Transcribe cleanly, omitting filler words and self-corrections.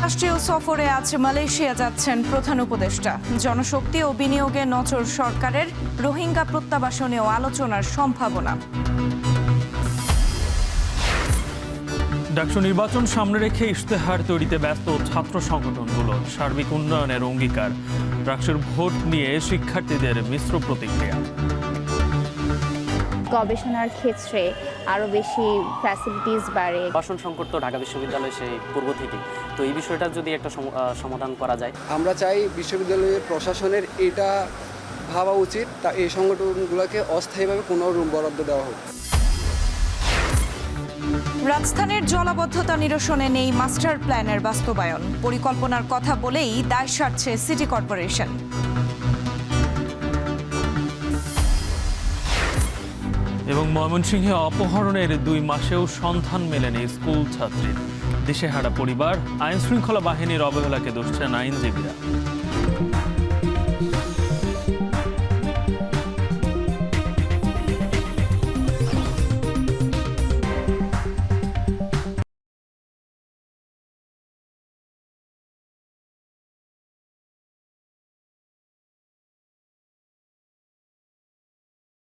রাষ্ট্রীয় সফরে আজ মালয়েশিয়া যাচ্ছেন প্রধান উপদেষ্টা। জনশক্তি ও বিনিয়োগে নজর সরকারের, রোহিঙ্গা প্রত্যাবাসনেও আলোচনার সম্ভাবনা। ডাকসু নির্বাচন সামনে রেখে ইশতেহার তৈরিতে ব্যস্ত ছাত্র সংগঠনগুলো। সার্বিক উন্নয়নের অঙ্গীকার। ডাকসুর ভোট নিয়ে শিক্ষার্থীদের মিশ্র প্রতিক্রিয়া। গবেষণার ক্ষেত্রে আরও বেশি ফ্যাসিলিটিস বাড়ে। আবাসন সংকট তো ঢাকা বিশ্ববিদ্যালয়ে সেই পূর্ব থেকে, তো এই বিষয়টা যদি একটা সমাধান করা যায়। আমরা চাই বিশ্ববিদ্যালয়ের প্রশাসনের এটা ভাবা উচিত, তা এই সংগঠনগুলোকে অস্থায়ীভাবে কোনো রুম বরাদ্দ দেওয়া হোক। রাজধানীর জলাবদ্ধতা নিরসনে নেই মাস্টার প্ল্যানের বাস্তবায়ন। পরিকল্পনার কথা বলেই দায় সারছে সিটি কর্পোরেশন। এবং ময়মনসিংহে অপহরণের 2 মাসেও সন্ধান মেলেনি স্কুল ছাত্রীর। দিশেহারা পরিবার, আইনশৃঙ্খলা বাহিনীর অবহেলাকে দোষছেন আইনজীবীরা।